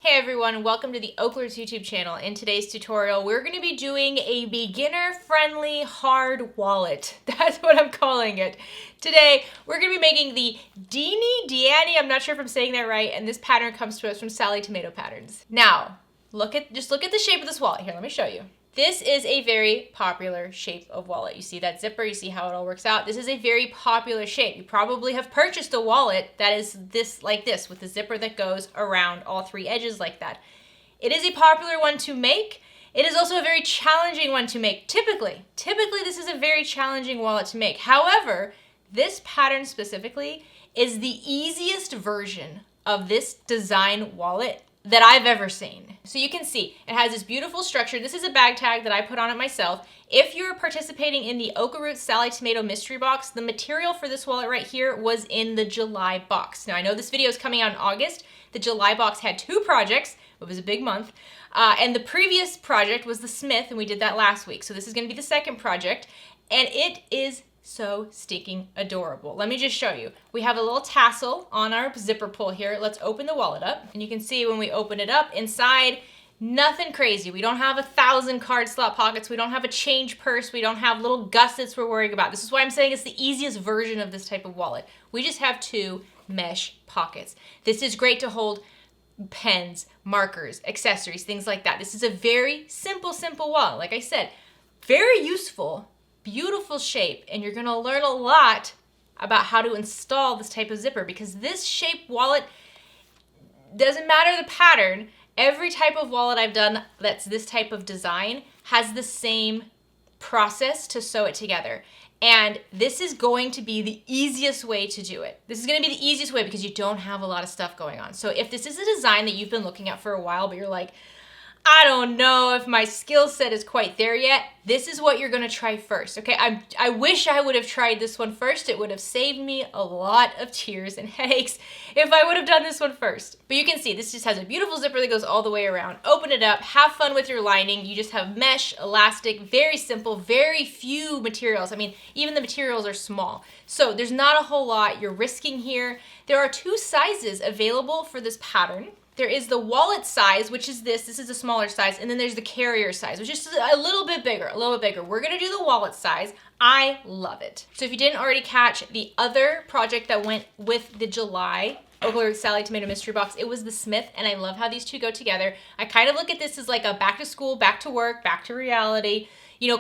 Hey everyone, welcome to the OklaRoots YouTube channel. In today's tutorial, we're going to be doing a beginner-friendly hard wallet. That's what I'm calling it. Today, we're going to be making the Deanie, I'm not sure if I'm saying that right, and this pattern comes to us from Sallie Tomato Patterns. Now, just look at the shape of this wallet. Here, let me show you. This is a very popular shape of wallet. You see that zipper, you see how it all works out. This is a very popular shape. You probably have purchased a wallet that is like this with the zipper that goes around all three edges like that. It is a popular one to make. It is also a very challenging one to make. Typically this is a very challenging wallet to make. However, this pattern specifically is the easiest version of this design wallet that I've ever seen. So you can see it has this beautiful structure. This is a bag tag that I put on it myself. If you're participating in the OklaRoots Sallie Tomato mystery box, the material for this wallet right here was in the July box. Now I know this video is coming out in August. The July box had 2 projects. It was a big month. And the previous project was the Smith, and we did that last week. So this is gonna be the second project, and it is so stinking adorable. Let me just show you. We have a little tassel on our zipper pull here. Let's open the wallet up. And you can see when we open it up, inside, nothing crazy. We don't have 1,000 card slot pockets. We don't have a change purse. We don't have little gussets we're worrying about. This is why I'm saying it's the easiest version of this type of wallet. We just have 2 mesh pockets. This is great to hold pens, markers, accessories, things like that. This is a very simple wallet. Like I said, very useful, beautiful shape, and you're gonna learn a lot about how to install this type of zipper, because this shape wallet, doesn't matter the pattern, every type of wallet I've done that's this type of design has the same process to sew it together. And this is going to be the easiest way to do it. This is gonna be the easiest way because you don't have a lot of stuff going on. So if this is a design that you've been looking at for a while, but you're like, I don't know if my skill set is quite there yet, this is what you're gonna try first, okay? I wish I would have tried this one first. It would have saved me a lot of tears and headaches if I would have done this one first. But you can see, this just has a beautiful zipper that goes all the way around. Open it up, have fun with your lining. You just have mesh, elastic, very simple, very few materials. I mean, even the materials are small. So there's not a whole lot you're risking here. There are 2 sizes available for this pattern. There is the wallet size, which is this is a smaller size, and then there's the carrier size, which is a little bit bigger, We're gonna do the wallet size. I love it. So if you didn't already catch the other project that went with the July OklaRoots Sallie Tomato Mystery Box, it was the Smith, and I love how these 2 go together. I kind of look at this as like a back to school, back to work, back to reality,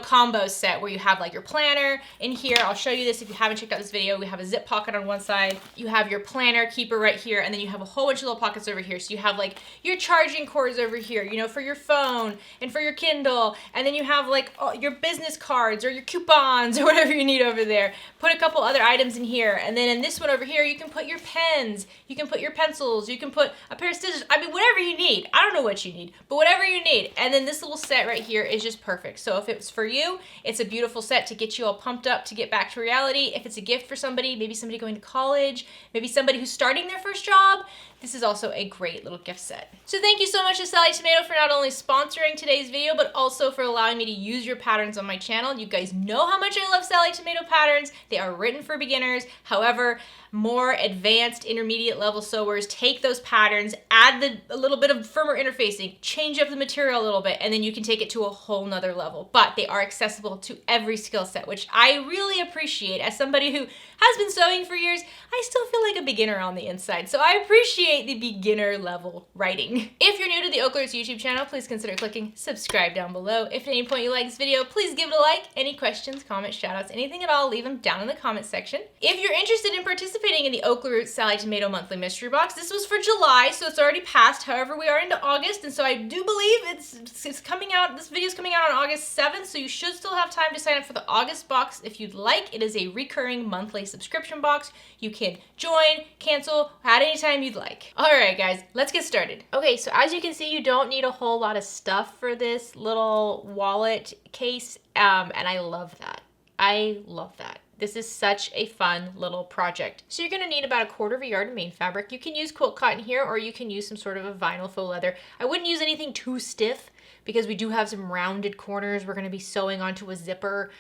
combo set where you have like your planner in here. I'll show you this if you haven't checked out this video. We have a zip pocket on one side. You have your planner keeper right here, and then you have a whole bunch of little pockets over here. So you have like your charging cords over here, for your phone and for your Kindle. And then you have like your business cards or your coupons or whatever you need over there. Put a couple other items in here. And then in this one over here, you can put your pens, you can put your pencils, you can put a pair of scissors. I mean, whatever you need. I don't know what you need, but whatever you need. And then this little set right here is just perfect. So if it's for you, it's a beautiful set to get you all pumped up to get back to reality. If it's a gift for somebody, maybe somebody going to college, maybe somebody who's starting their first job, this is also a great little gift set. So thank you so much to Sallie Tomato for not only sponsoring today's video, but also for allowing me to use your patterns on my channel. You guys know how much I love Sallie Tomato patterns. They are written for beginners. However, more advanced intermediate level sewers take those patterns, add a little bit of firmer interfacing, change up the material a little bit, and then you can take it to a whole nother level. But they are accessible to every skill set, which I really appreciate. As somebody who has been sewing for years, I still feel like a beginner on the inside. So I appreciate the beginner level writing. If you're new to the OklaRoots YouTube channel, please consider clicking subscribe down below. If at any point you like this video, please give it a like. Any questions, comments, shoutouts, anything at all, leave them down in the comments section. If you're interested in participating in the OklaRoots Sallie Tomato Monthly Mystery Box, this was for July, so it's already passed. However, we are into August, and so I do believe it's coming out, this video's coming out on August 7th, so you should still have time to sign up for the August box if you'd like. It is a recurring monthly subscription box. You can join, cancel, at any time you'd like. All right, guys, let's get started. Okay, so as you can see, you don't need a whole lot of stuff for this little wallet case, and I love that. I love that. This is such a fun little project. So you're gonna need about 1/4 yard of main fabric. You can use quilt cotton here, or you can use some sort of a vinyl faux leather. I wouldn't use anything too stiff because we do have some rounded corners. We're gonna be sewing onto a zipper.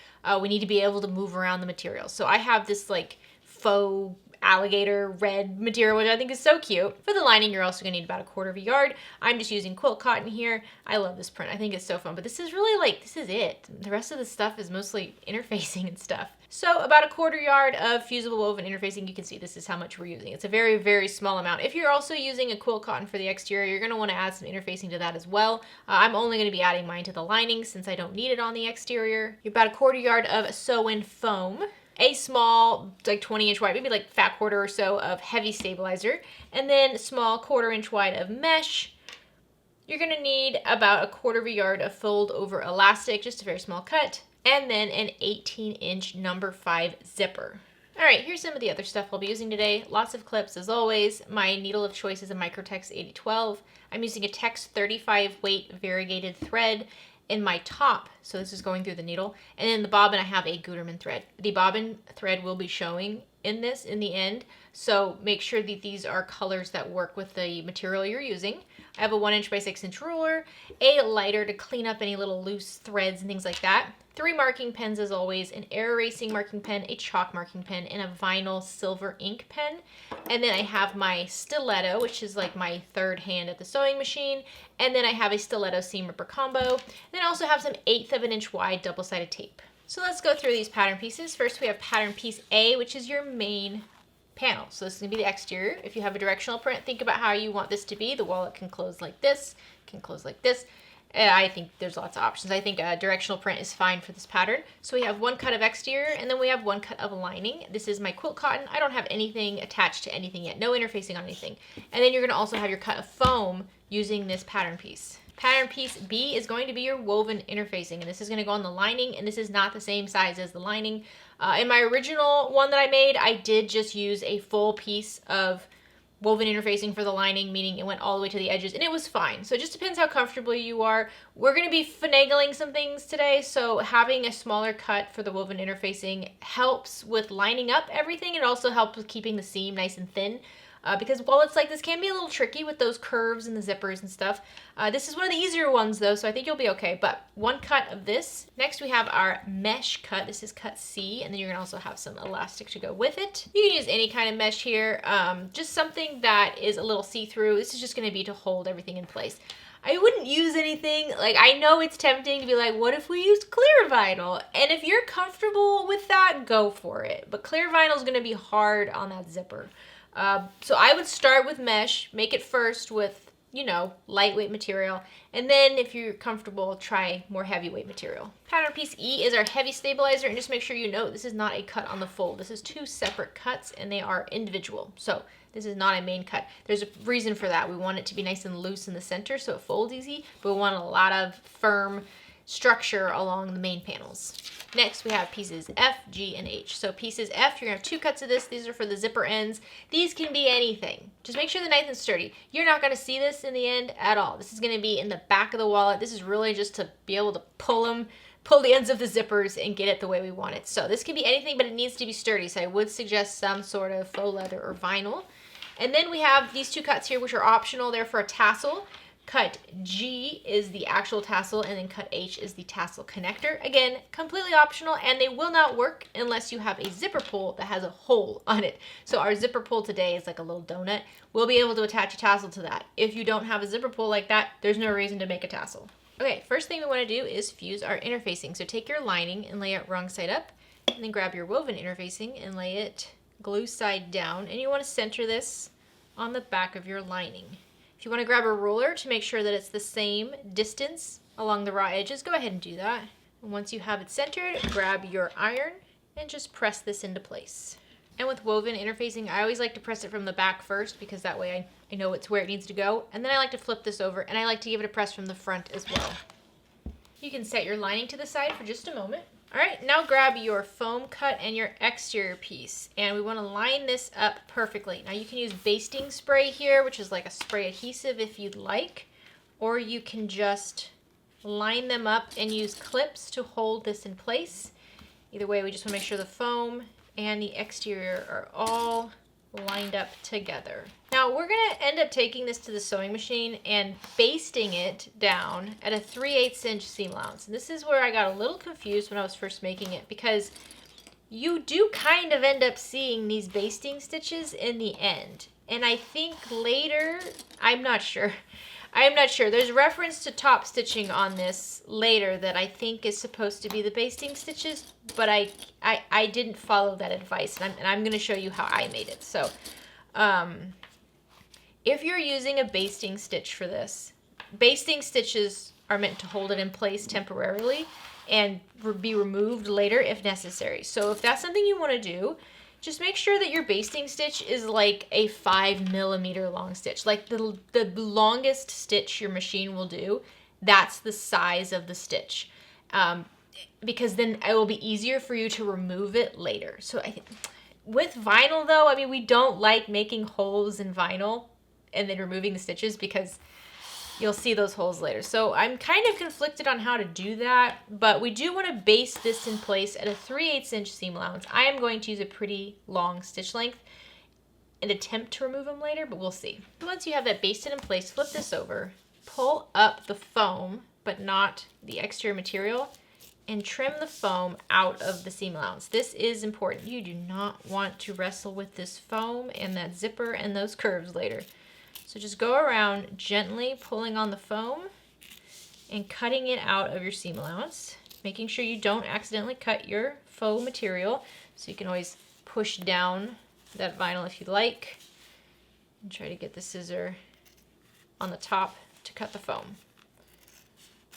We need to be able to move around the material. So I have this like faux alligator red material, which I think is so cute. For the lining, you're also gonna need about 1/4 yard. I'm just using quilt cotton here. I love this print. I think it's so fun, but this is really like, this is it. The rest of the stuff is mostly interfacing and stuff. So about 1/4 yard of fusible woven interfacing. You can see this is how much we're using. It's a very, very small amount. If you're also using a quilt cotton for the exterior, you're gonna wanna add some interfacing to that as well. I'm only gonna be adding mine to the lining since I don't need it on the exterior. You're about 1/4 yard of sew-in foam, a small, like 20-inch wide, maybe like fat quarter or so of heavy stabilizer, and then small 1/4 inch wide of mesh. You're gonna need about 1/4 yard of fold over elastic, just a very small cut, and then an 18-inch number 5 zipper. All right, here's some of the other stuff I'll be using today. Lots of clips as always. My needle of choice is a Microtex 8012. I'm using a Tex 35 weight variegated thread in my top, so this is going through the needle, and in the bobbin I have a Gutermann thread. The bobbin thread will be showing in this in the end, so make sure that these are colors that work with the material you're using. I have a 1" by 6" ruler, a lighter to clean up any little loose threads and things like that, 3 marking pens as always, an air erasing marking pen, a chalk marking pen, and a vinyl silver ink pen. And then I have my stiletto, which is like my third hand at the sewing machine, and then I have a stiletto seam ripper combo. And then I also have some 1/8 of an inch wide double-sided tape. So let's go through these pattern pieces. First we have pattern piece A, which is your main panel. So this is gonna be the exterior. If you have a directional print, think about how you want this to be. The wallet can close like this, can close like this. I think there's lots of options. I think a directional print is fine for this pattern. So we have 1 cut of exterior, and then we have 1 cut of lining. This is my quilt cotton. I don't have anything attached to anything yet, no interfacing on anything. And then you're gonna also have your cut of foam using this pattern piece. Pattern piece B is going to be your woven interfacing, and this is gonna go on the lining, and this is not the same size as the lining. In my original one that I made, I did just use a full piece of woven interfacing for the lining, meaning it went all the way to the edges, and it was fine. So it just depends how comfortable you are. We're gonna be finagling some things today, so having a smaller cut for the woven interfacing helps with lining up everything. It also helps with keeping the seam nice and thin. Because wallets like this can be a little tricky with those curves and the zippers and stuff. This is one of the easier ones though, so I think you'll be okay. But 1 cut of this. Next we have our mesh cut. This is cut C, and then you're gonna also have some elastic to go with it. You can use any kind of mesh here, just something that is a little see-through. This is just gonna be to hold everything in place. I wouldn't use anything, like I know it's tempting to be like, what if we used clear vinyl? And if you're comfortable with that, go for it. But clear vinyl is gonna be hard on that zipper. So I would start with mesh, make it first with, you know, lightweight material, and then if you're comfortable, try more heavyweight material. Pattern piece E is our heavy stabilizer, and just make sure you know this is not a cut on the fold. This is 2 separate cuts, and they are individual. So this is not a main cut. There's a reason for that. We want it to be nice and loose in the center so it folds easy, but we want a lot of firm structure along the main panels. Next, we have pieces F, G, and H. So pieces F, you're gonna have 2 cuts of this. These are for the zipper ends. These can be anything. Just make sure they're nice and sturdy. You're not gonna see this in the end at all. This is gonna be in the back of the wallet. This is really just to be able to pull the ends of the zippers and get it the way we want it. So this can be anything, but it needs to be sturdy. So I would suggest some sort of faux leather or vinyl. And then we have these 2 cuts here, which are optional. They're for a tassel. Cut G is the actual tassel, and then cut H is the tassel connector. Again, completely optional, and they will not work unless you have a zipper pull that has a hole on it. So our zipper pull today is like a little donut. We'll be able to attach a tassel to that. If you don't have a zipper pull like that, there's no reason to make a tassel. Okay, first thing we want to do is fuse our interfacing. So take your lining and lay it wrong side up, and then grab your woven interfacing and lay it glue side down, and you want to center this on the back of your lining. If you want to grab a ruler to make sure that it's the same distance along the raw edges, go ahead and do that. And once you have it centered, grab your iron and just press this into place. And with woven interfacing, I always like to press it from the back first because that way I know it's where it needs to go. And then I like to flip this over, and I like to give it a press from the front as well. You can set your lining to the side for just a moment. All right, now grab your foam cut and your exterior piece, and we want to line this up perfectly. Now you can use basting spray here, which is like a spray adhesive if you'd like, or you can just line them up and use clips to hold this in place. Either way, we just want to make sure the foam and the exterior are all lined up together. Now we're going to end up taking this to the sewing machine and basting it down at a 3/8 inch seam allowance. And this is where I got a little confused when I was first making it, because you do kind of end up seeing these basting stitches in the end. And I think later, I'm not sure. I'm not sure. There's reference to top stitching on this later that I think is supposed to be the basting stitches, but I didn't follow that advice, and I'm going to show you how I made it. So if you're using a basting stitch for this, basting stitches are meant to hold it in place temporarily and be removed later if necessary. So if that's something you want to do, just make sure that your basting stitch is like a 5mm long stitch. Like the longest stitch your machine will do, that's the size of the stitch. Because then it will be easier for you to remove it later. So I think with vinyl though, I mean, we don't like making holes in vinyl and then removing the stitches because you'll see those holes later. So I'm kind of conflicted on how to do that, but we do want to baste this in place at a 3/8 inch seam allowance. I am going to use a pretty long stitch length and attempt to remove them later, but we'll see. Once you have that basted in place, flip this over, pull up the foam, but not the exterior material, and trim the foam out of the seam allowance. This is important. You do not want to wrestle with this foam and that zipper and those curves later. So just go around gently pulling on the foam and cutting it out of your seam allowance, making sure you don't accidentally cut your faux material. So you can always push down that vinyl if you like and try to get the scissor on the top to cut the foam.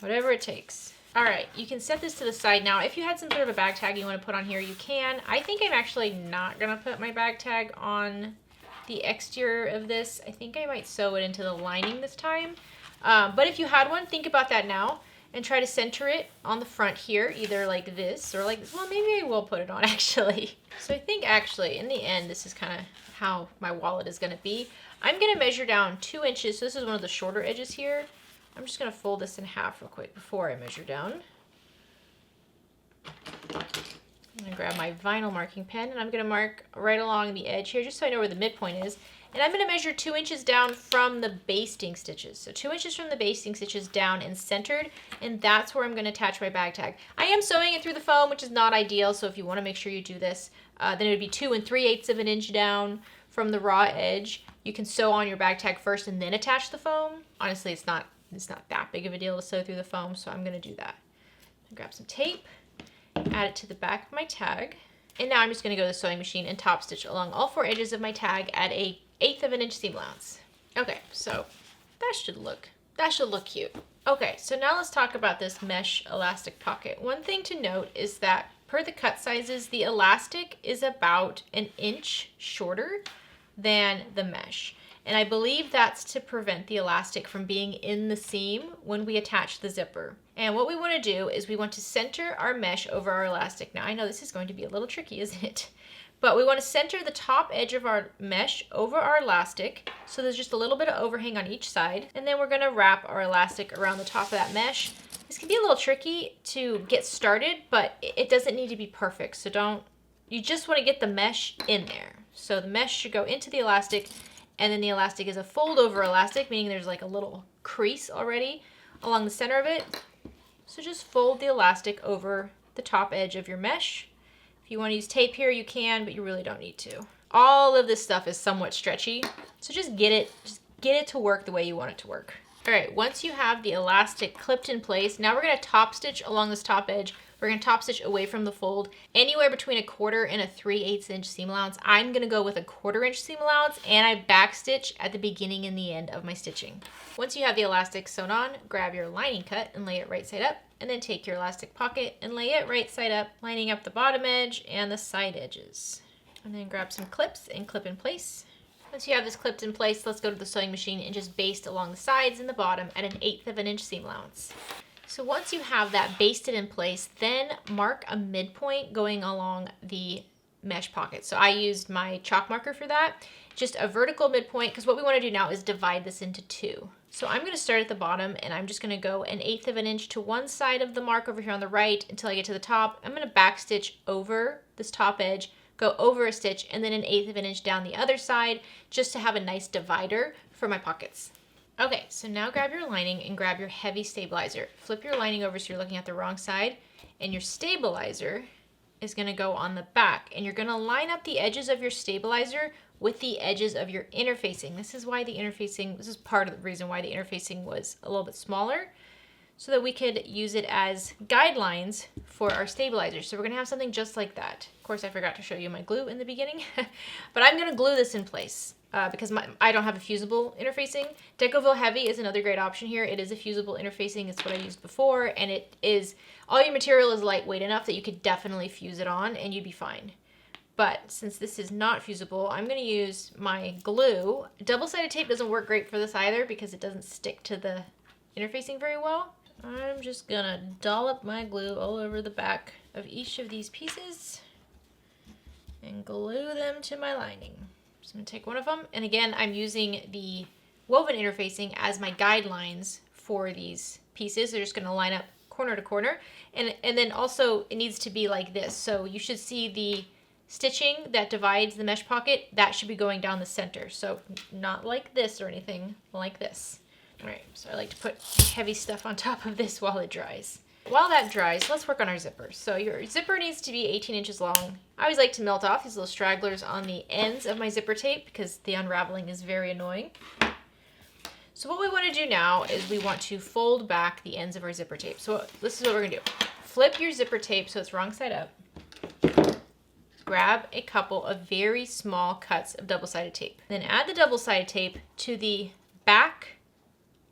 Whatever it takes. All right, you can set this to the side now. If you had some sort of a bag tag you want to put on here, you can. I think I'm actually not gonna put my bag tag on the exterior of this. I think I might sew it into the lining this time. But if you had one, think about that now and try to center it on the front here, either like this or like this. Well, maybe I will put it on actually. So I think actually in the end, this is kind of how my wallet is gonna be. I'm gonna measure down 2 inches. So this is one of the shorter edges here. I'm just gonna fold this in half real quick before I measure down. I'm gonna grab my vinyl marking pen and I'm gonna mark right along the edge here just so I know where the midpoint is. And I'm gonna measure 2 inches down from the basting stitches. So 2 inches from the basting stitches down and centered, and that's where I'm gonna attach my bag tag. I am sewing it through the foam, which is not ideal, so if you wanna make sure you do this, then it would be 2 3/8 of an inch down from the raw edge. You can sew on your bag tag first and then attach the foam. Honestly, it's not that big of a deal to sew through the foam, so I'm gonna do that. Grab some tape, add it to the back of my tag, and now I'm just gonna go to the sewing machine and top stitch along all 4 edges of my tag at a 1/8 of an inch seam allowance. Okay, so that should look cute. Okay, so now let's talk about this mesh elastic pocket. One thing to note is that per the cut sizes, the elastic is about an inch shorter than the mesh. And I believe that's to prevent the elastic from being in the seam when we attach the zipper. And what we want to do is we want to center our mesh over our elastic. Now I know this is going to be a little tricky, isn't it? But we want to center the top edge of our mesh over our elastic so there's just a little bit of overhang on each side. And then we're going to wrap our elastic around the top of that mesh. This can be a little tricky to get started, but it doesn't need to be perfect. So you just want to get the mesh in there. So the mesh should go into the elastic, and then the elastic is a fold over elastic, meaning there's like a little crease already along the center of it. So just fold the elastic over the top edge of your mesh. If you want to use tape here, you can, but you really don't need to. All of this stuff is somewhat stretchy, so just get it to work the way you want it to work. All right, once you have the elastic clipped in place, now we're gonna top stitch along this top edge. We're gonna top stitch away from the fold, anywhere between a 1/4 and a 3/8 inch seam allowance. I'm gonna go with a 1/4 inch seam allowance, and I back stitch at the beginning and the end of my stitching. Once you have the elastic sewn on, grab your lining cut and lay it right side up, and then take your elastic pocket and lay it right side up, lining up the bottom edge and the side edges. And then grab some clips and clip in place. Once you have this clipped in place, let's go to the sewing machine and just baste along the sides and the bottom at an 1/8 of an inch seam allowance. So once you have that basted in place, then mark a midpoint going along the mesh pocket. So I used my chalk marker for that, just a vertical midpoint, because what we want to do now is divide this into 2. So I'm going to start at the bottom, and I'm just going to go an 1/8 of an inch to one side of the mark over here on the right until I get to the top. I'm going to back stitch over this top edge, go over a stitch, and then an 1/8 of an inch down the other side, just to have a nice divider for my pockets. Okay, so now grab your lining and grab your heavy stabilizer. Flip your lining over so you're looking at the wrong side, and your stabilizer is going to go on the back, and you're going to line up the edges of your stabilizer with the edges of your interfacing. This is part of the reason why the interfacing was a little bit smaller, so that we could use it as guidelines for our stabilizer. So we're gonna have something just like that. Of course, I forgot to show you my glue in the beginning, but I'm gonna glue this in place because I don't have a fusible interfacing. Decovil Heavy is another great option here. It is a fusible interfacing. It's what I used before, and all your material is lightweight enough that you could definitely fuse it on and you'd be fine. But since this is not fusible, I'm going to use my glue. Double-sided tape doesn't work great for this either because it doesn't stick to the interfacing very well. I'm just going to dollop my glue all over the back of each of these pieces and glue them to my lining. So I'm going to take one of them, and again, I'm using the woven interfacing as my guidelines for these pieces. They're just going to line up corner to corner, and then also it needs to be like this. So you should see the stitching that divides the mesh pocket, that should be going down the center. So not like this or anything, like this. All right, so I like to put heavy stuff on top of this while it dries. While that dries, let's work on our zipper. So your zipper needs to be 18 inches long. I always like to melt off these little stragglers on the ends of my zipper tape because the unraveling is very annoying. So what we want to do now is we want to fold back the ends of our zipper tape. So this is what we're gonna do. Flip your zipper tape so it's wrong side up. Grab a couple of very small cuts of double-sided tape. Then add the double-sided tape to the back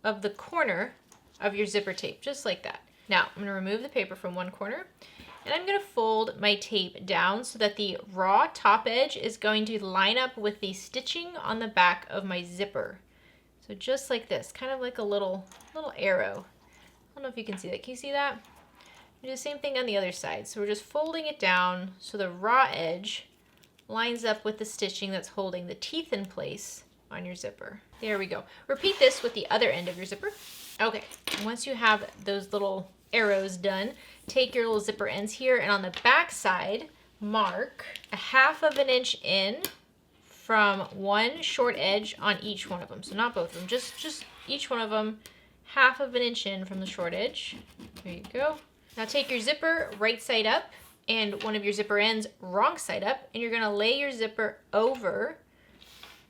of the corner of your zipper tape, just like that. Now, I'm gonna remove the paper from one corner, and I'm gonna fold my tape down so that the raw top edge is going to line up with the stitching on the back of my zipper. So just like this, kind of like a little arrow. I don't know if you can see that. Can you see that? Do the same thing on the other side. So we're just folding it down so the raw edge lines up with the stitching that's holding the teeth in place on your zipper. There we go. Repeat this with the other end of your zipper. Okay, once you have those little arrows done, take your little zipper ends here, and on the back side, mark 1/2 inch in from one short edge on each one of them. So not both of them, just each one of them, 1/2 inch in from the short edge. There you go. Now take your zipper right side up and one of your zipper ends wrong side up, and you're gonna lay your zipper over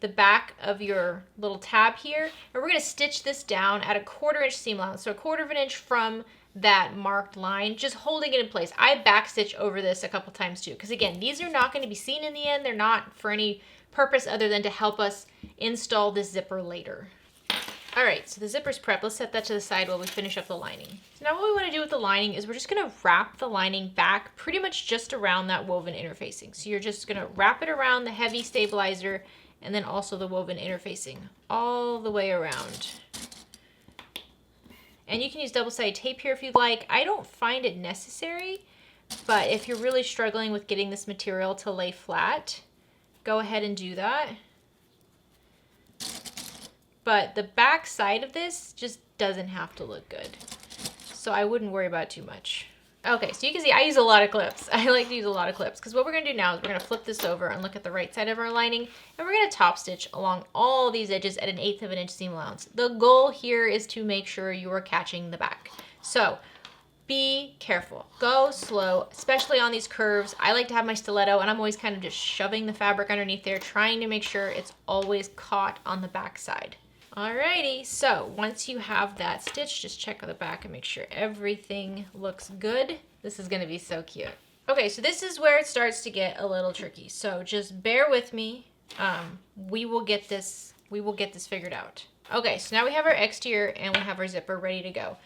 the back of your little tab here, and we're gonna stitch this down at 1/4 inch seam allowance. So 1/4 inch from that marked line, just holding it in place. I back stitch over this a couple times too, because again, these are not gonna be seen in the end. They're not for any purpose other than to help us install this zipper later. All right, so the zipper's prepped. Let's set that to the side while we finish up the lining. So now what we want to do with the lining is we're just going to wrap the lining back pretty much just around that woven interfacing. So you're just going to wrap it around the heavy stabilizer and then also the woven interfacing all the way around. And you can use double-sided tape here if you'd like. I don't find it necessary, but if you're really struggling with getting this material to lay flat, go ahead and do that. But the back side of this just doesn't have to look good, so I wouldn't worry about it too much. Okay, so you can see I use a lot of clips. I like to use a lot of clips because what we're going to do now is we're going to flip this over and look at the right side of our lining, and we're going to top stitch along all these edges at 1/8 inch seam allowance. The goal here is to make sure you are catching the back. So be careful, go slow, especially on these curves. I like to have my stiletto, and I'm always kind of just shoving the fabric underneath there, trying to make sure it's always caught on the back side. Alrighty, so once you have that stitch, just check on the back and make sure everything looks good. This is gonna be so cute. Okay, so this is where it starts to get a little tricky. So just bear with me. We will get this figured out. Okay, so now we have our exterior and we have our zipper ready to go.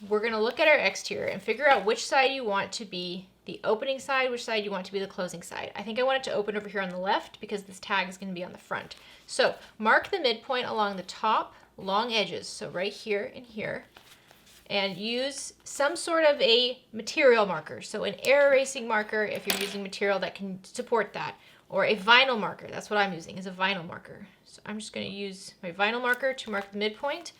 We're gonna look at our exterior and figure out which side you want to be the opening side, which side you want to be the closing side. I think I want it to open over here on the left because this tag is gonna be on the front. So mark the midpoint along the top long edges, so right here and here, and use some sort of a material marker. So an air erasing marker if you're using material that can support that, or a vinyl marker. That's what I'm using, is a vinyl marker. So I'm just gonna use my vinyl marker to mark the midpoint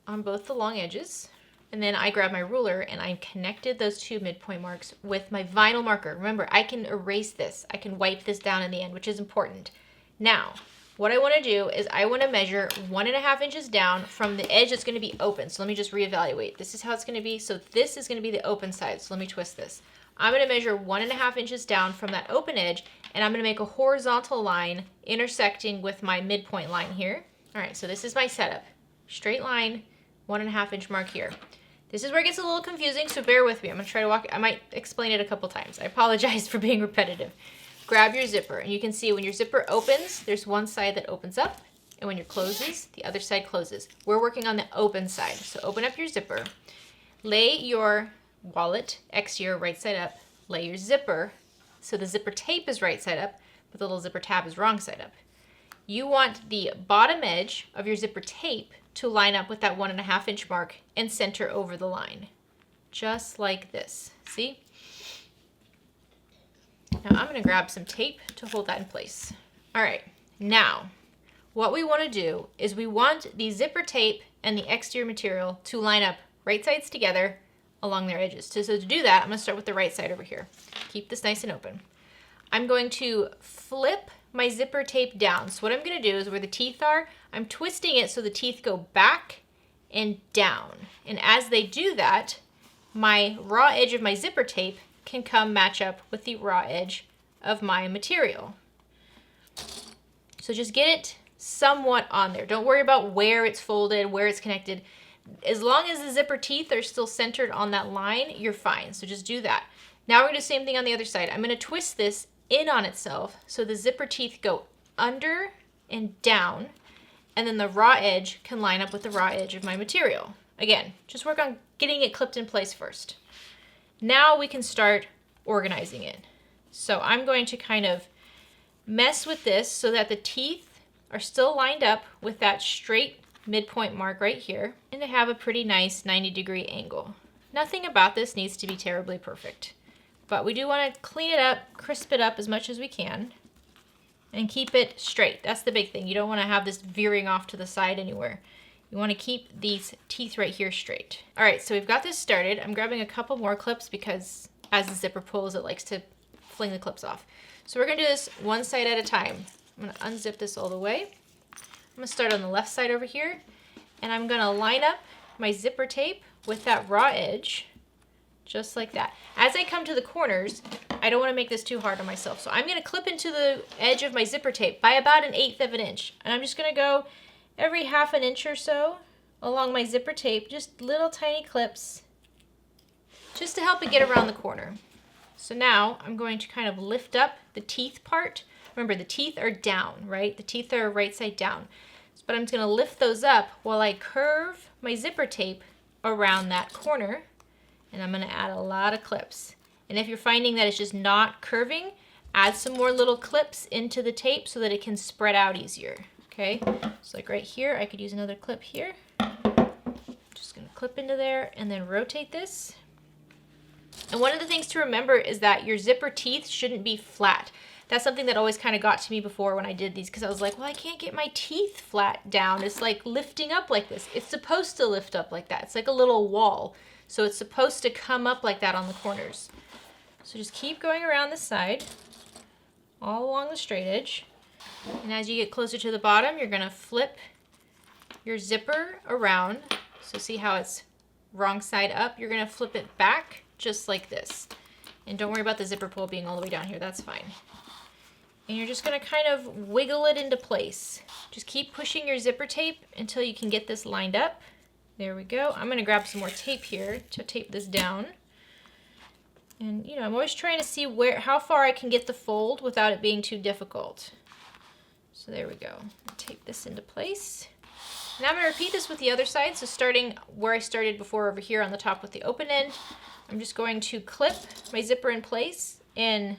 on both the long edges. And then I grab my ruler and I connected those two midpoint marks with my vinyl marker. Remember, I can erase this. I can wipe this down in the end, which is important. Now, what I want to do is I want to measure 1.5 inches down from the edge that's going to be open. So let me just reevaluate. This is how it's going to be. So this is going to be the open side. So let me twist this. I'm going to measure 1.5 inches down from that open edge, and I'm going to make a horizontal line intersecting with my midpoint line here. All right, so this is my setup. Straight line, 1.5 inch mark here. This is where it gets a little confusing, so bear with me. I'm going to try to walk. I might explain it a couple times. I apologize for being repetitive. Grab your zipper, and you can see when your zipper opens, there's one side that opens up, and when it closes, the other side closes. We're working on the open side, so open up your zipper. Lay your wallet exterior right side up. Lay your zipper, so the zipper tape is right side up, but the little zipper tab is wrong side up. You want the bottom edge of your zipper tape to line up with that 1.5 inch mark and center over the line. Just like this. See? Now I'm going to grab some tape to hold that in place. All right, now what we want to do is we want the zipper tape and the exterior material to line up right sides together along their edges. So to do that, I'm going to start with the right side over here. Keep this nice and open. I'm going to flip my zipper tape down. So what I'm going to do is where the teeth are, I'm twisting it so the teeth go back and down. And as they do that, my raw edge of my zipper tape can come match up with the raw edge of my material. So just get it somewhat on there. Don't worry about where it's folded, where it's connected. As long as the zipper teeth are still centered on that line, you're fine. So just do that. Now we're going to do the same thing on the other side. I'm going to twist this in on itself so the zipper teeth go under and down, and then the raw edge can line up with the raw edge of my material. Again, just work on getting it clipped in place first. Now we can start organizing it. So I'm going to kind of mess with this so that the teeth are still lined up with that straight midpoint mark right here, and to have a pretty nice 90-degree angle. Nothing about this needs to be terribly perfect, but we do want to clean it up, crisp it up as much as we can, and keep it straight. That's the big thing. You don't want to have this veering off to the side anywhere. You want to keep these teeth right here straight. All right, so we've got this started. I'm grabbing a couple more clips because as the zipper pulls, it likes to fling the clips off. So we're going to do this one side at a time. I'm going to unzip this all the way. I'm going to start on the left side over here, and I'm going to line up my zipper tape with that raw edge, just like that. As I come to the corners, I don't want to make this too hard on myself, so I'm going to clip into the edge of my zipper tape by about 1/8 of an inch, and I'm just going to go every 1/2 inch or so along my zipper tape, just little tiny clips, just to help it get around the corner. So now I'm going to kind of lift up the teeth part. Remember, the teeth are down, right? The teeth are right side down. But I'm just going to lift those up while I curve my zipper tape around that corner. And I'm going to add a lot of clips. And if you're finding that it's just not curving, add some more little clips into the tape so that it can spread out easier. Okay? So like right here, I could use another clip here. Just going to clip into there and then rotate this. And one of the things to remember is that your zipper teeth shouldn't be flat. That's something that always kind of got to me before when I did these, because I was like, well, I can't get my teeth flat down. It's like lifting up like this. It's supposed to lift up like that. It's like a little wall. So it's supposed to come up like that on the corners. So just keep going around the side, all along the straight edge. And as you get closer to the bottom, you're going to flip your zipper around. So see how it's wrong side up? You're going to flip it back just like this. And don't worry about the zipper pull being all the way down here. That's fine. And you're just going to kind of wiggle it into place. Just keep pushing your zipper tape until you can get this lined up. There we go. I'm going to grab some more tape here to tape this down. And, you know, I'm always trying to see how far I can get the fold without it being too difficult. So there we go. Tape this into place. Now I'm going to repeat this with the other side. So starting where I started before over here on the top with the open end, I'm just going to clip my zipper in place and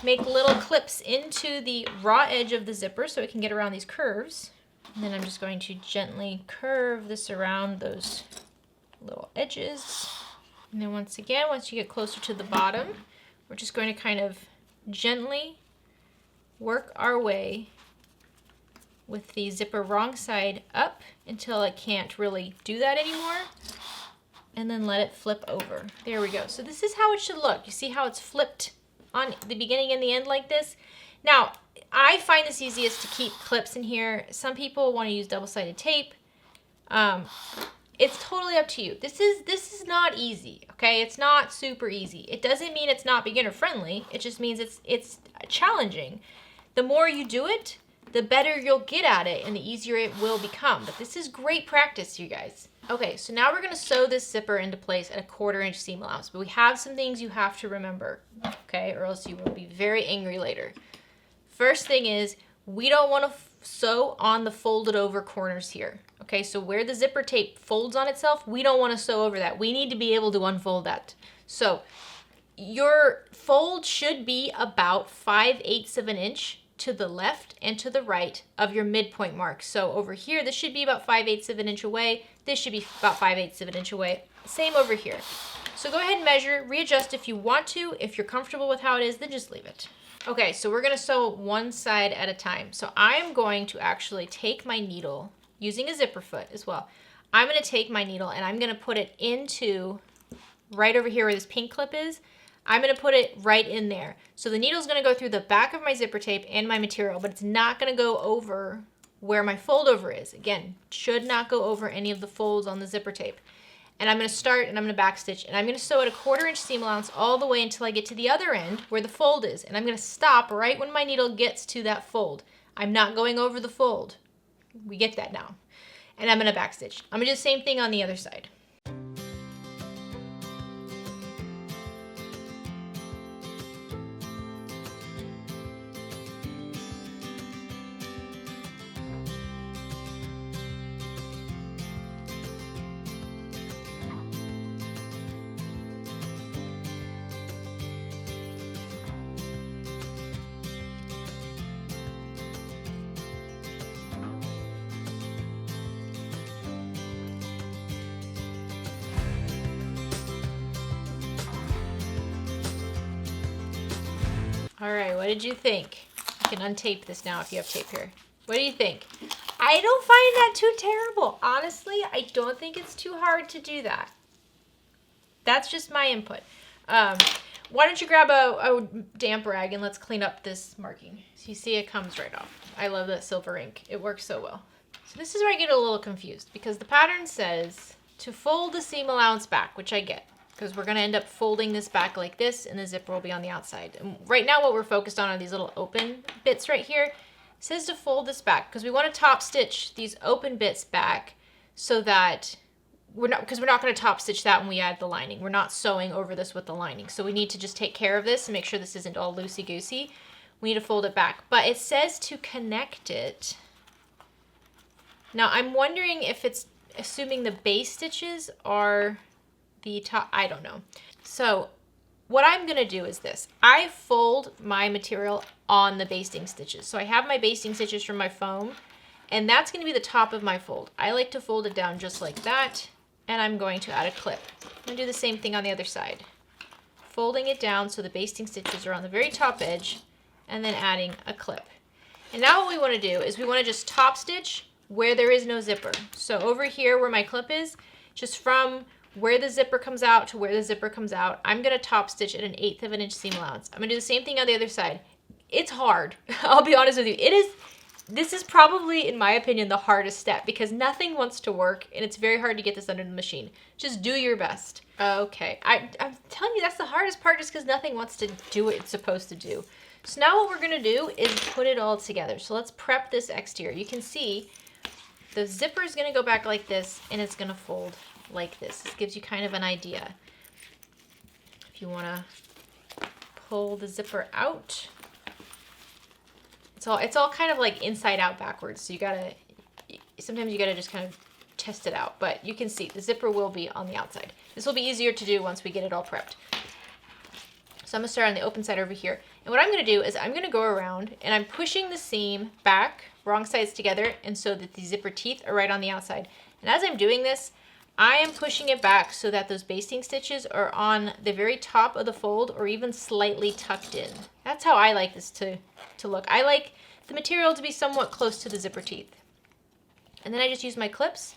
make little clips into the raw edge of the zipper so it can get around these curves. And then I'm just going to gently curve this around those little edges. And then once again, once you get closer to the bottom, we're just going to kind of gently work our way with the zipper wrong side up until it can't really do that anymore. And then let it flip over. There we go. So this is how it should look. You see how it's flipped on the beginning and the end like this? Now, I find this easiest to keep clips in here. Some people want to use double-sided tape. It's totally up to you. This is not easy, okay? It's not super easy. It doesn't mean it's not beginner friendly. It just means it's challenging. The more you do it, the better you'll get at it and the easier it will become. But this is great practice, you guys. Okay, so now we're gonna sew this zipper into place at a 1/4 inch seam allowance, but we have some things you have to remember, okay? Or else you will be very angry later. First thing is, we don't wanna sew on the folded over corners here. Okay, so where the zipper tape folds on itself, we don't wanna sew over that. We need to be able to unfold that. So your fold should be about 5/8 of an inch to the left and to the right of your midpoint mark. So over here, this should be about 5/8 of an inch away. This should be about 5/8 of an inch away. Same over here. So go ahead and measure, readjust if you want to. If you're comfortable with how it is, then just leave it. Okay, so we're gonna sew one side at a time. So I'm going to actually take my needle, using a zipper foot as well. I'm gonna take my needle and I'm gonna put it into right over here where this pink clip is. I'm gonna put it right in there. So the needle's gonna go through the back of my zipper tape and my material, but it's not gonna go over where my fold over is. Again, should not go over any of the folds on the zipper tape. And I'm gonna start and I'm gonna backstitch and I'm gonna sew at a 1/4 inch seam allowance all the way until I get to the other end where the fold is. And I'm gonna stop right when my needle gets to that fold. I'm not going over the fold. We get that now. And I'm gonna backstitch. I'm gonna do the same thing on the other side. All right, what did you think? You can untape this now if you have tape here. What do you think? I don't find that too terrible. Honestly, I don't think it's too hard to do that. That's just my input. Why don't you grab a damp rag and let's clean up this marking. So you see it comes right off. I love that silver ink. It works so well. So this is where I get a little confused because the pattern says to fold the seam allowance back, which I get. Because we're gonna end up folding this back like this and the zipper will be on the outside. And right now what we're focused on are these little open bits right here. It says to fold this back because we wanna top stitch these open bits back so that we're not gonna top stitch that when we add the lining. We're not sewing over this with the lining. So we need to just take care of this and make sure this isn't all loosey-goosey. We need to fold it back. But it says to connect it. Now I'm wondering if it's assuming the base stitches are the top, I don't know. So what I'm gonna do is this. I fold my material on the basting stitches. So I have my basting stitches from my foam and that's gonna be the top of my fold. I like to fold it down just like that and I'm going to add a clip. I'm gonna do the same thing on the other side. Folding it down so the basting stitches are on the very top edge and then adding a clip. And now what we wanna do is we wanna just top stitch where there is no zipper. So over here where my clip is, just from where the zipper comes out to where the zipper comes out, I'm gonna top stitch at an 1/8 of an inch seam allowance. I'm gonna do the same thing on the other side. It's hard, I'll be honest with you. This is probably, in my opinion, the hardest step because nothing wants to work and it's very hard to get this under the machine. Just do your best. Okay, I'm telling you that's the hardest part just because nothing wants to do what it's supposed to do. So now what we're gonna do is put it all together. So let's prep this exterior. You can see the zipper is gonna go back like this and it's gonna fold like this. This gives you kind of an idea. If you want to pull the zipper out, it's all kind of like inside out backwards. So sometimes you gotta just kind of test it out, but you can see the zipper will be on the outside. This will be easier to do once we get it all prepped. So I'm gonna start on the open side over here. And what I'm gonna do is I'm gonna go around and I'm pushing the seam back, wrong sides together, and so that the zipper teeth are right on the outside. And as I'm doing this, I am pushing it back so that those basting stitches are on the very top of the fold or even slightly tucked in. That's how I like this to look. I like the material to be somewhat close to the zipper teeth. And then I just use my clips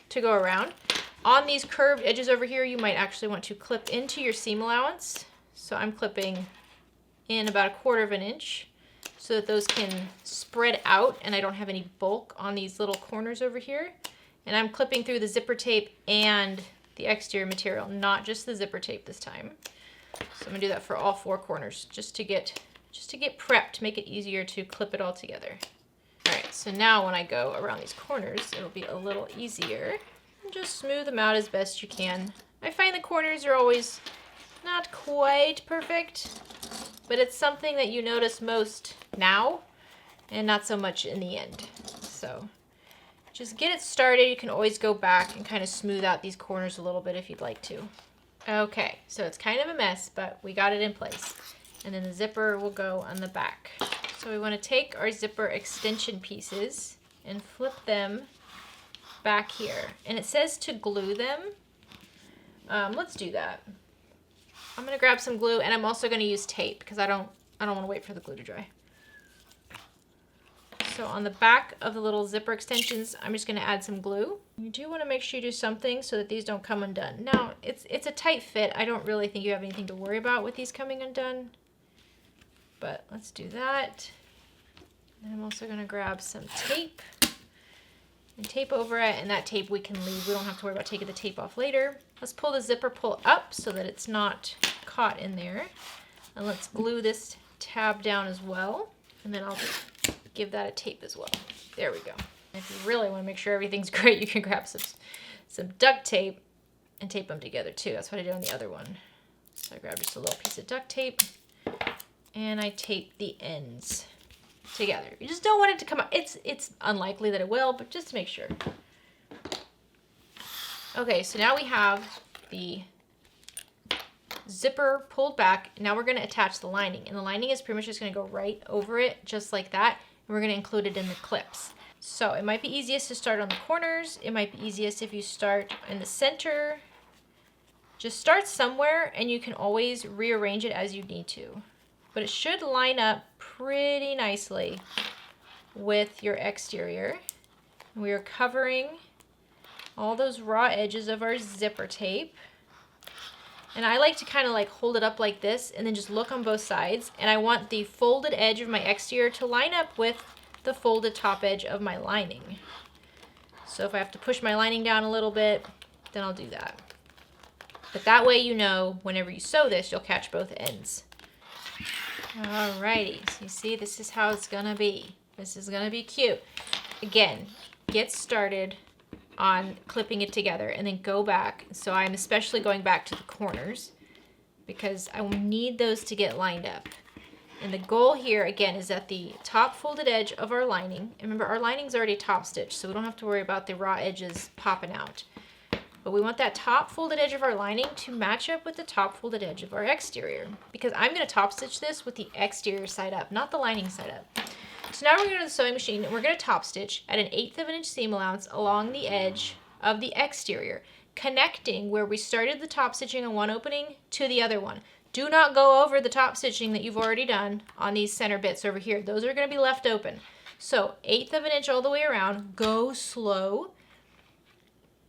to go around. On these curved edges over here, you might actually want to clip into your seam allowance. So I'm clipping in about 1/4 of an inch so that those can spread out and I don't have any bulk on these little corners over here. And I'm clipping through the zipper tape and the exterior material, not just the zipper tape this time. So I'm gonna do that for all 4 corners just to get prepped, make it easier to clip it all together. All right, so now when I go around these corners, it'll be a little easier. And just smooth them out as best you can. I find the corners are always not quite perfect, but it's something that you notice most now and not so much in the end. So just get it started. You can always go back and kind of smooth out these corners a little bit if you'd like to. Okay, so it's kind of a mess, but we got it in place. And then the zipper will go on the back. So we want to take our zipper extension pieces and flip them back here. And it says to glue them. Let's do that. I'm going to grab some glue, and I'm also going to use tape because I don't want to wait for the glue to dry. So on the back of the little zipper extensions, I'm just going to add some glue. You do want to make sure you do something so that these don't come undone. Now, it's a tight fit. I don't really think you have anything to worry about with these coming undone. But let's do that. And I'm also going to grab some tape and tape over it, and that tape we can leave. We don't have to worry about taking the tape off later. Let's pull the zipper pull up so that it's not caught in there. And let's glue this tab down as well. And then I'll just give that a tape as well. There we go. If you really want to make sure everything's great, you can grab some duct tape and tape them together too. That's what I did on the other one. So I grabbed just a little piece of duct tape and I tape the ends together. You just don't want it to come out. It's unlikely that it will, but just to make sure. Okay, so now we have the zipper pulled back. Now we're going to attach the lining, and the lining is pretty much just going to go right over it, just like that. And we're going to include it in the clips. So it might be easiest to start on the corners. It might be easiest if you start in the center. Just start somewhere, and you can always rearrange it as you need to. But it should line up pretty nicely with your exterior. We are covering all those raw edges of our zipper tape. And I like to kind of like hold it up like this and then just look on both sides. And I want the folded edge of my exterior to line up with the folded top edge of my lining. So if I have to push my lining down a little bit, then I'll do that. But that way you know whenever you sew this, you'll catch both ends. Alrighty, so you see this is how it's gonna be. This is gonna be cute. Again, get started on clipping it together and then go back. So I'm especially going back to the corners because I will need those to get lined up. And the goal here again is that the top folded edge of our lining, and remember our lining's already top stitched, so we don't have to worry about the raw edges popping out. But we want that top folded edge of our lining to match up with the top folded edge of our exterior, because I'm going to top stitch this with the exterior side up, not the lining side up. So now we're going to the sewing machine and we're going to top stitch at 1/8 of an inch seam allowance along the edge of the exterior, connecting where we started the top stitching on one opening to the other one. Do not go over the top stitching that you've already done on these center bits over here. Those are going to be left open. So 1/8 of an inch all the way around, go slow,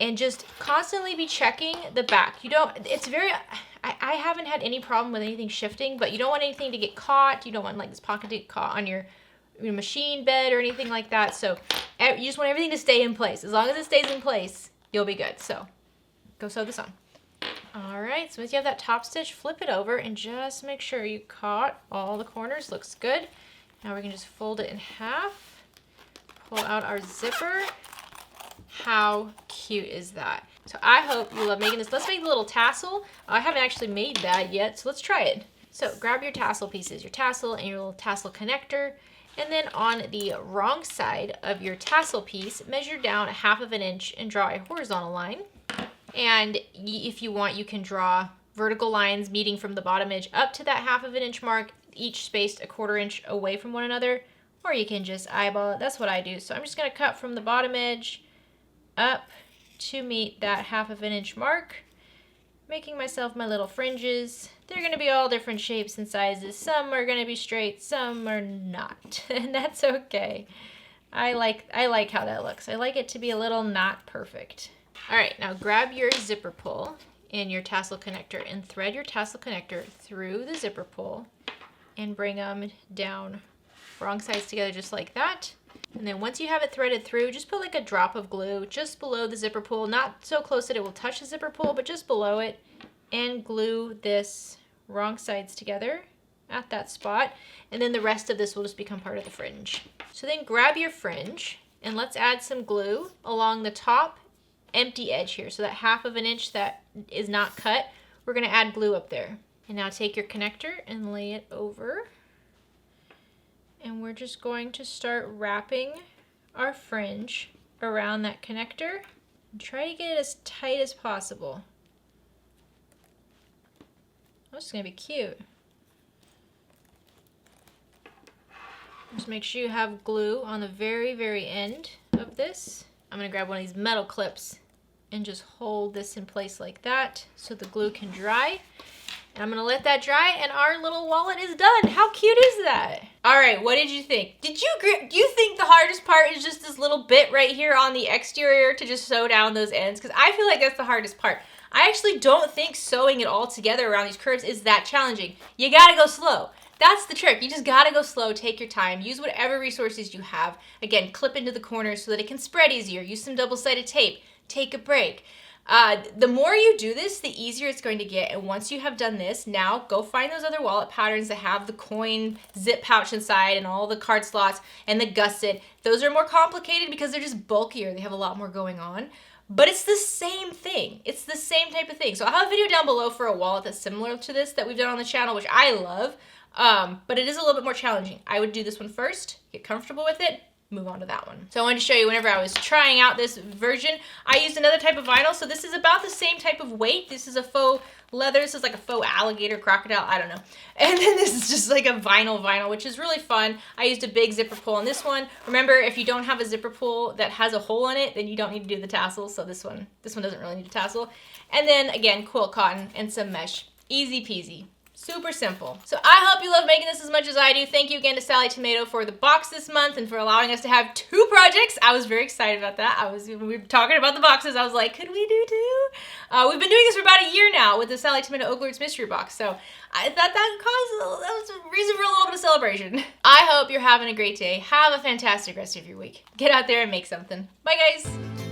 and just constantly be checking the back. You don't, it's very, I haven't had any problem with anything shifting, but you don't want anything to get caught. You don't want like this pocket to get caught on your machine bed or anything like that. So you just want everything to stay in place. As long as it stays in place, you'll be good. So go sew this on. All right, so once you have that top stitch, flip it over and just make sure you caught all the corners. Looks good. Now we can just fold it in half, pull out our zipper. How cute is that? So I hope you love making this. Let's make the little tassel. I haven't actually made that yet, so let's try it. So grab your tassel pieces, your tassel and your little tassel connector. And then on the wrong side of your tassel piece, measure down 1/2 of an inch and draw a horizontal line. And if you want, you can draw vertical lines meeting from the bottom edge up to that 1/2 of an inch mark, each spaced 1/4 inch away from one another, or you can just eyeball it. That's what I do. So I'm just going to cut from the bottom edge up to meet that 1/2 of an inch mark, making myself my little fringes. They're going to be all different shapes and sizes. Some are going to be straight, some are not, and that's okay. I like how that looks. I like it to be a little not perfect. All right, now grab your zipper pull and your tassel connector and thread your tassel connector through the zipper pull and bring them down wrong sides together just like that. And then once you have it threaded through, just put like a drop of glue just below the zipper pull, not so close that it will touch the zipper pull, but just below it, and glue this wrong sides together at that spot. And then the rest of this will just become part of the fringe. So then grab your fringe and let's add some glue along the top empty edge here. So that 1/2 inch that is not cut, we're gonna add glue up there. And now take your connector and lay it over. And we're just going to start wrapping our fringe around that connector and try to get it as tight as possible. Oh, this is gonna be cute. Just make sure you have glue on the very, very end of this. I'm gonna grab one of these metal clips and just hold this in place like that so the glue can dry. And I'm gonna let that dry and our little wallet is done. How cute is that? All right, what did you think? Do you think the hardest part is just this little bit right here on the exterior to just sew down those ends? Because I feel like that's the hardest part. I actually don't think sewing it all together around these curves is that challenging. You gotta go slow. That's the trick. You just gotta go slow, take your time, use whatever resources you have. Again, clip into the corners so that it can spread easier. Use some double-sided tape. Take a break. The more you do this, the easier it's going to get. And once you have done this, now go find those other wallet patterns that have the coin zip pouch inside and all the card slots and the gusset. Those are more complicated because they're just bulkier. They have a lot more going on. But it's the same thing. It's the same type of thing. So I'll have a video down below for a wallet that's similar to this that we've done on the channel, which I love. But it is a little bit more challenging. I would do this one first, get comfortable with it, move on to that one. So I wanted to show you whenever I was trying out this version, I used another type of vinyl. So this is about the same type of weight. This is a faux leather. This is like a faux alligator, crocodile, I don't know. And then this is just like a vinyl, which is really fun. I used a big zipper pull on this one. Remember, if you don't have a zipper pull that has a hole in it, then you don't need to do the tassel. So this one doesn't really need a tassel. And then again, quilt cotton and some mesh. Easy peasy. Super simple. So I hope you love making this as much as I do. Thank you again to Sallie Tomato for the box this month and for allowing us to have 2 projects. I was very excited about that. When we were talking about the boxes, I was like, could we do 2? We've been doing this for about a year now with the Sallie Tomato OklaRoots mystery box. So I thought that was a reason for a little bit of celebration. I hope you're having a great day. Have a fantastic rest of your week. Get out there and make something. Bye guys.